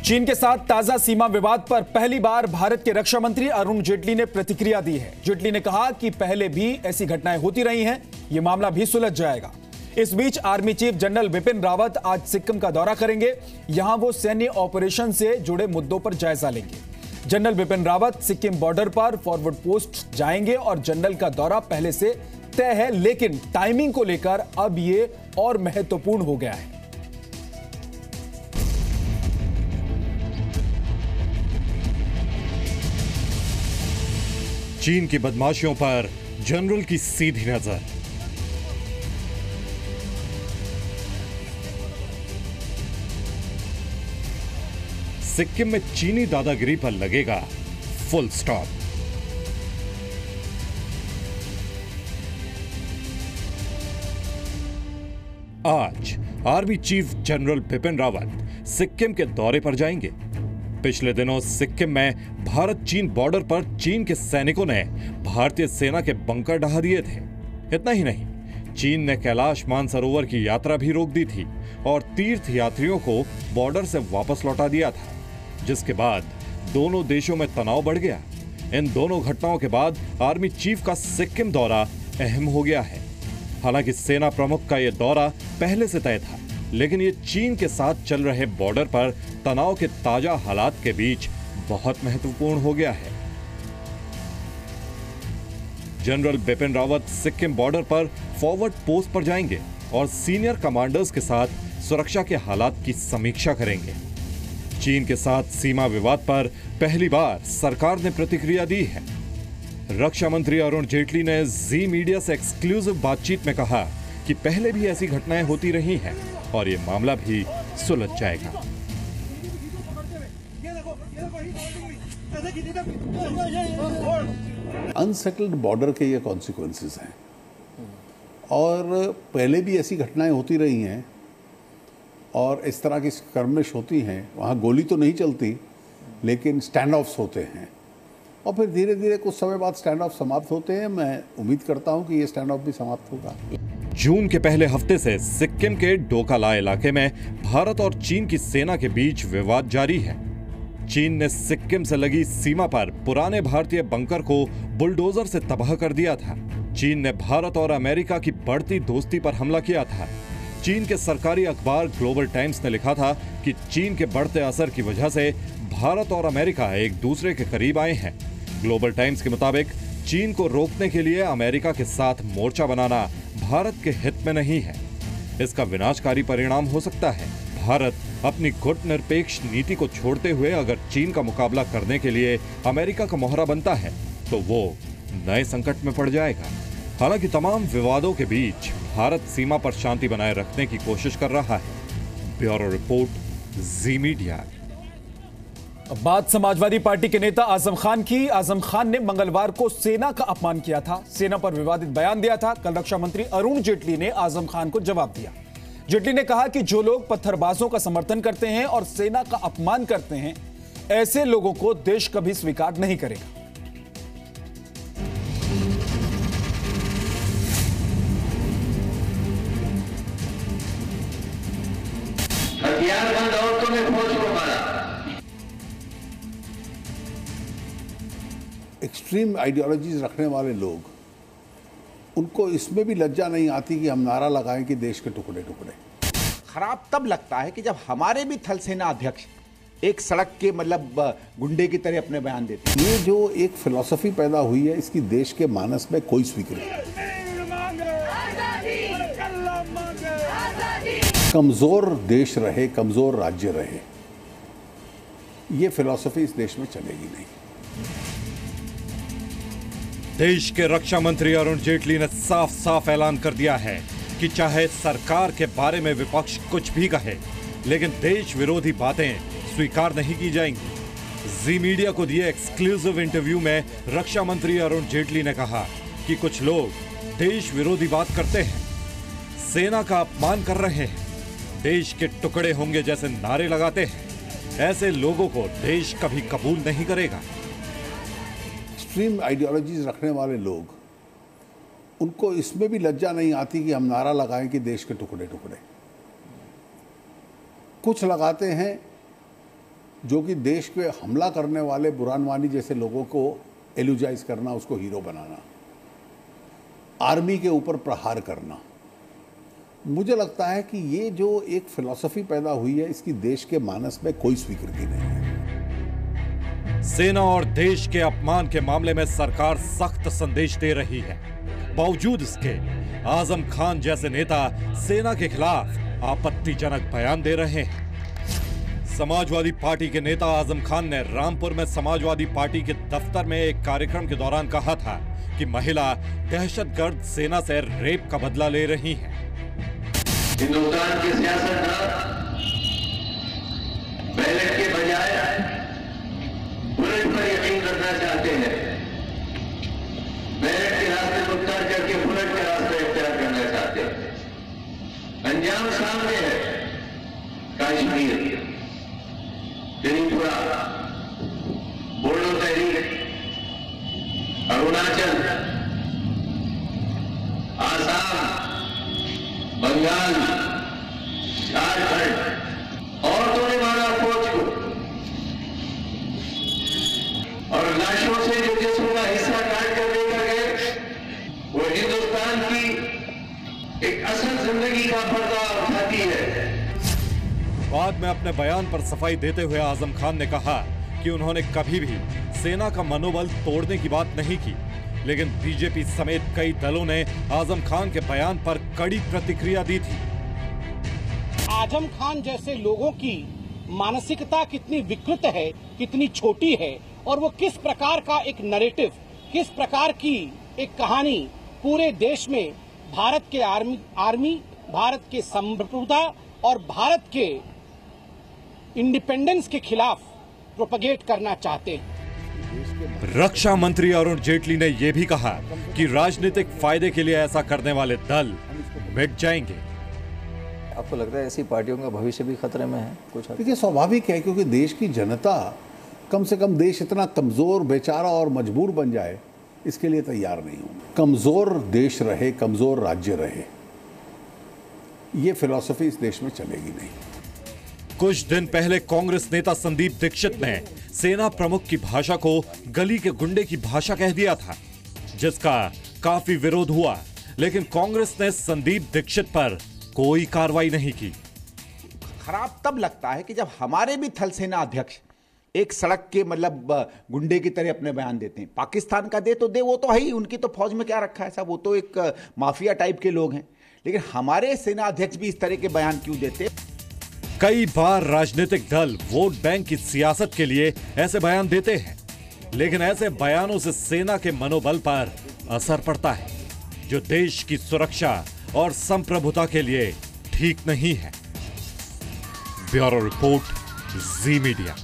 चीन के साथ ताजा सीमा विवाद पर पहली बार भारत के रक्षा मंत्री अरुण जेटली ने प्रतिक्रिया दी है। जेटली ने कहा कि पहले भी ऐसी घटनाएं होती रही हैं, यह मामला भी सुलझ जाएगा। इस बीच army chief general Bipin Rawat आज सिक्किम का दौरा करेंगे। यहां वो सैन्य ऑपरेशन से जुड़े मुद्दों पर जायजा लेंगे। जनरल बिपिन रावत सिक्किम बॉर्डर पर फॉरवर्ड पोस्ट जाएंगे और जनरल का दौरा पहले से तय है, लेकिन टाइमिंग को लेकर अब ये और महत्वपूर्ण हो गया है। चीन की बदमाशियों पर जनरल की सीधी नजर। सिक्किम में चीनी दादागिरी पर लगेगा फुल स्टॉप। आज army chief general Bipin Rawat Sikkim के दौरे पर जाएंगे। पिछले दिनों सिक्किम में भारत चीन बॉर्डर पर चीन के सैनिकों ने भारतीय सेना के बंकर ढहा दिए थे। इतना ही नहीं, चीन ने कैलाश मानसरोवर की यात्रा भी रोक दी थी और तीर्थ यात्रियों को बॉर्डर से वापस लौटा दिया था, जिसके बाद दोनों देशों में तनाव बढ़ गया। इन दोनों घटनाओं के बाद आर्मी चीफ का सिक्किम दौरा अहम हो गया है। हालांकि सेना प्रमुख का यह दौरा पहले से तय था, लेकिन ये चीन के साथ चल रहे बॉर्डर पर तनाव के ताजा हालात के बीच बहुत महत्वपूर्ण हो गया है। जनरल बिपिन रावत सिक्किम बॉर्डर पर फॉरवर्ड पोस्ट पर जाएंगे और सीनियर कमांडर्स के साथ सुरक्षा के हालात की समीक्षा करेंगे। चीन के साथ सीमा विवाद पर पहली बार सरकार ने प्रतिक्रिया दी है। रक्षा मंत्री अरुण जेटली ने जी मीडिया से एक्सक्लूसिव बातचीत में कहा कि पहले भी ऐसी घटनाएं होती रही हैं और ये मामला भी सुलझ जाएगा। अनसेटल्ड बॉर्डर के ये कॉन्सिक्वेंसेस हैं और पहले भी ऐसी घटनाएं होती रही हैं और इस तरह की स्कर्मिश होती हैं। वहाँ गोली तो नहीं चलती, लेकिन स्टैंड ऑफ्स होते हैं और फिर धीरे धीरे कुछ समय बाद स्टैंड ऑफ समाप्त होते हैं। मैं उम्मीद करता हूं कि ये स्टैंड ऑफ भी समाप्त होगा। जून के पहले हफ्ते से सिक्किम के डोकाला इलाके में भारत और चीन की सेना के बीच विवाद जारी है। चीन ने सिक्किम से लगी सीमा पर पुराने भारतीय बंकर को बुलडोजर से तबाह कर दिया था। चीन ने भारत और अमेरिका की बढ़ती दोस्ती पर हमला किया था। चीन के सरकारी अखबार ग्लोबल टाइम्स ने लिखा था कि चीन के बढ़ते असर की वजह से भारत और अमेरिका एक दूसरे के करीब आए हैं। ग्लोबल टाइम्स के मुताबिक चीन को रोकने के लिए अमेरिका के साथ मोर्चा बनाना भारत के हित में नहीं है। इसका विनाशकारी परिणाम हो सकता है। भारत अपनी गुटनिरपेक्ष नीति को छोड़ते हुए अगर चीन का मुकाबला करने के लिए अमेरिका का मोहरा बनता है तो वो नए संकट में पड़ जाएगा। हालांकि तमाम विवादों के बीच भारत सीमा पर शांति बनाए रखने की कोशिश कर रहा है। ब्यूरो रिपोर्ट, जी मीडिया। बात समाजवादी पार्टी के नेता आजम खान की। आजम खान ने मंगलवार को सेना का अपमान किया था, सेना पर विवादित बयान दिया था। कल रक्षा मंत्री अरुण जेटली ने आजम खान को जवाब दिया। जेटली ने कहा कि जो लोग पत्थरबाजों का समर्थन करते हैं और सेना का अपमान करते हैं, ऐसे लोगों को देश कभी स्वीकार नहीं करेगा। हथियारबंद औरतों ने फौज को मारा। एक्सट्रीम आइडियोलॉजीज रखने वाले लोग, उनको इसमें भी लज्जा नहीं आती कि हम नारा लगाएं कि देश के टुकड़े टुकड़े। खराब तब लगता है कि जब हमारे भी थल सेना अध्यक्ष एक सड़क के मतलब गुंडे की तरह अपने बयान देते हैं। ये जो एक फिलॉसफी पैदा हुई है, इसकी देश के मानस में कोई स्वीकृति नहीं। कमजोर देश रहे, कमजोर राज्य रहे, ये फिलॉसफी इस देश में चलेगी नहीं। देश के रक्षा मंत्री अरुण जेटली ने साफ साफ ऐलान कर दिया है कि चाहे सरकार के बारे में विपक्ष कुछ भी कहे, लेकिन देश विरोधी बातें स्वीकार नहीं की जाएंगी। जी मीडिया को दिए एक्सक्लूसिव इंटरव्यू में रक्षा मंत्री अरुण जेटली ने कहा कि कुछ लोग देश विरोधी बात करते हैं, सेना का अपमान कर रहे हैं, देश के टुकड़े होंगे जैसे नारे लगाते हैं। ऐसे लोगों को देश कभी कबूल नहीं करेगा। एक्सट्रीम आइडियोलॉजीज रखने वाले लोग, उनको इसमें भी लज्जा नहीं आती कि हम नारा लगाएं कि देश के टुकड़े टुकड़े। कुछ लगाते हैं जो कि देश पे हमला करने वाले बुरहान वानी जैसे लोगों को एलुजाइज करना, उसको हीरो बनाना, आर्मी के ऊपर प्रहार करना। मुझे लगता है कि ये जो एक फिलॉसफी पैदा हुई है, इसकी देश के मानस में कोई स्वीकृति नहीं है। सेना और देश के अपमान के मामले में सरकार सख्त संदेश दे रही है। बावजूद इसके आजम खान जैसे नेता सेना के खिलाफ आपत्तिजनक बयान दे रहे हैं। समाजवादी पार्टी के नेता आजम खान ने रामपुर में समाजवादी पार्टी के दफ्तर में एक कार्यक्रम के दौरान कहा था कि महिला दहशतगर्द सेना से रेप का बदला ले रही हैं। हिंदुस्तान की सियासतदान बैलेट के बजाय बुलेट पर यकीन करना चाहते हैं। बैलेट के रास्ते को उतर करके बुलेट के रास्ते इख्तियार करना चाहते हैं। अंजाम सामने है। कश्मीर, त्रिपुरा, बोडो तहरीक, अरुणाचल, आसाम, बंगाल, झारखंड, औरतों ने मारा फौज को और लाशों से जो जिस्म का हिस्सा काट कर लेकर गए, वो हिंदुस्तान की एक असल जिंदगी का पर्दा उठाती है। बाद में अपने बयान पर सफाई देते हुए आजम खान ने कहा कि उन्होंने कभी भी सेना का मनोबल तोड़ने की बात नहीं की, लेकिन बीजेपी समेत कई दलों ने आजम खान के बयान पर कड़ी प्रतिक्रिया दी थी। आजम खान जैसे लोगों की मानसिकता कितनी विकृत है, कितनी छोटी है, और वो किस प्रकार का एक नैरेटिव, किस प्रकार की एक कहानी पूरे देश में भारत के आर्मी, भारत के संप्रभुता और भारत के इंडिपेंडेंस के खिलाफ प्रोपगेट करना चाहते हैं। रक्षा मंत्री अरुण जेटली ने यह भी कहा कि राजनीतिक फायदे के लिए ऐसा करने वाले दल मिट जाएंगे। आपको लगता है ऐसी पार्टियों का भविष्य भी खतरे में है? कुछ देखिए, स्वाभाविक है, क्योंकि देश की जनता, कम से कम देश इतना कमजोर, बेचारा और मजबूर बन जाए, इसके लिए तैयार नहीं हूं। कमजोर देश रहे, कमजोर राज्य रहे, ये फिलॉसफी इस देश में चलेगी नहीं। कुछ दिन पहले कांग्रेस नेता संदीप दीक्षित ने सेना प्रमुख की भाषा को गली के गुंडे की भाषा कह दिया था, जिसका काफी विरोध हुआ, लेकिन कांग्रेस ने संदीप दीक्षित पर कोई कार्रवाई नहीं की। खराब तब लगता है कि जब हमारे भी थल सेना अध्यक्ष एक सड़क के मतलब गुंडे की तरह अपने बयान देते हैं। पाकिस्तान का दे तो दे, वो तो है ही, उनकी तो फौज में क्या रखा है साहब, वो तो एक माफिया टाइप के लोग हैं। लेकिन हमारे सेना अध्यक्ष भी इस तरह के बयान क्यों देते? कई बार राजनीतिक दल वोट बैंक की सियासत के लिए ऐसे बयान देते हैं, लेकिन ऐसे बयानों से सेना के मनोबल पर असर पड़ता है, जो देश की सुरक्षा और संप्रभुता के लिए ठीक नहीं है। ब्यूरो रिपोर्ट, जी मीडिया।